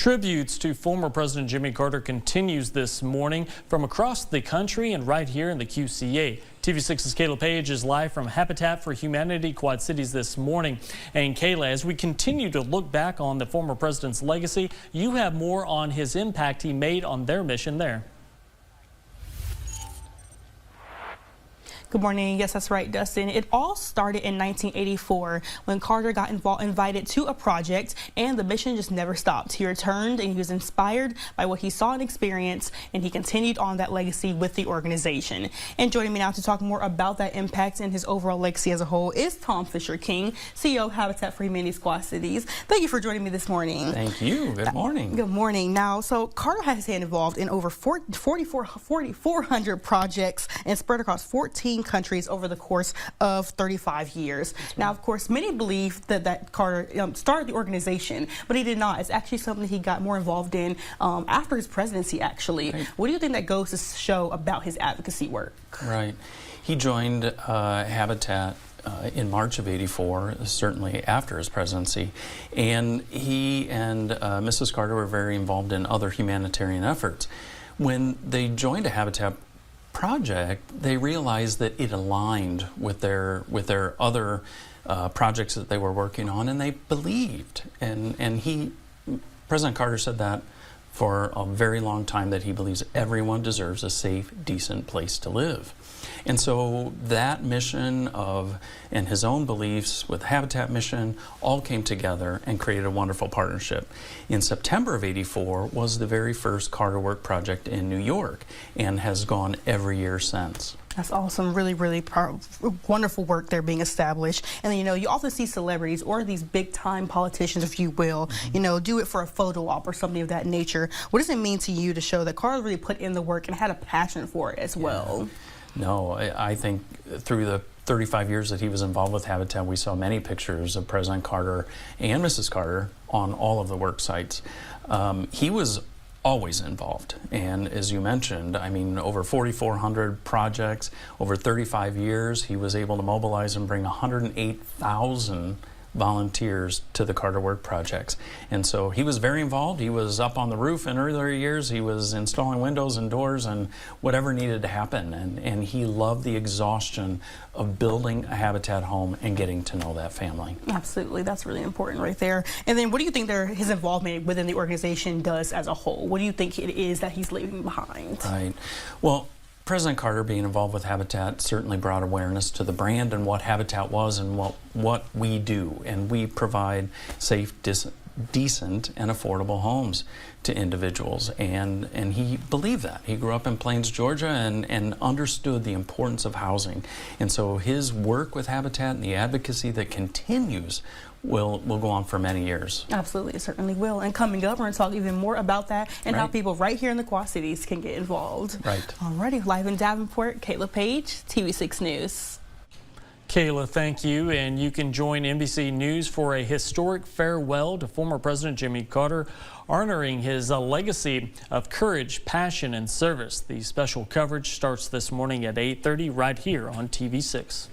Tributes to former President Jimmy Carter continues this morning from across the country and right here in the QCA. TV6's Kayla Page is live from Habitat for Humanity Quad Cities this morning. And Kayla, as we continue to look back on the former president's legacy, you have more on his impact he made on their mission there. Good morning. Yes, that's right, Dustin. It all started in 1984 when Carter got invited to a project, and the mission just never stopped. He returned and he was inspired by what he saw and experienced, and he continued on that legacy with the organization. And joining me now to talk more about that impact and his overall legacy as a whole is Tom Fisher-King, CEO of Habitat for Humanity Quad Cities. Thank you for joining me this morning. Thank you. Good morning. Good morning. Now, so Carter has his hand involved in over 4,400 projects and spread across 14 countries over the course of 35 years. Now, of course, many believe that Carter started the organization, but he did not. It's actually something he got more involved in after his presidency, actually. Right. What do you think that goes to show about his advocacy work? Right. He joined Habitat in March of '84, certainly after his presidency, and he and Mrs. Carter were very involved in other humanitarian efforts. When they joined a Habitat project, they realized that it aligned with their other projects that they were working on, and they believed. And President Carter said that for a very long time, that he believes everyone deserves a safe, decent place to live. And so that mission and his own beliefs with Habitat mission all came together and created a wonderful partnership. In September of '84 was the very first Carter Work project in New York, and has gone every year since. That's awesome. Really, really wonderful work there being established. And then, you often see celebrities or these big time politicians, if you will, do it for a photo op or something of that nature. What does it mean to you to show that Carter really put in the work and had a passion for it as well? No, I think through the 35 years that he was involved with Habitat, we saw many pictures of President Carter and Mrs. Carter on all of the work sites. He was always involved, and as you mentioned, I mean, over 4,400 projects, over 35 years, he was able to mobilize and bring 108,000 volunteers to the Carter Work projects. And so he was very involved. He was up on the roof in earlier years. He was installing windows and doors and whatever needed to happen. And he loved the exhaustion of building a Habitat home and getting to know that family. Absolutely. That's really important right there. And then what do you think his involvement within the organization does as a whole? What do you think it is that he's leaving behind? Right. Well, President Carter being involved with Habitat certainly brought awareness to the brand and what Habitat was and what we do. And we provide safe, decent, and affordable homes to individuals. And he believed that. He grew up in Plains, Georgia, and understood the importance of housing. And so his work with Habitat and the advocacy that continues will go on for many years. Absolutely, it certainly will. And coming up, we're going to talk even more about that and how people right here in the Quad Cities can get involved. Right. Alrighty, live in Davenport, Kayla Page, TV6 News. Kayla, thank you. And you can join NBC News for a historic farewell to former President Jimmy Carter, honoring his legacy of courage, passion, and service. The special coverage starts this morning at 8:30 right here on TV6.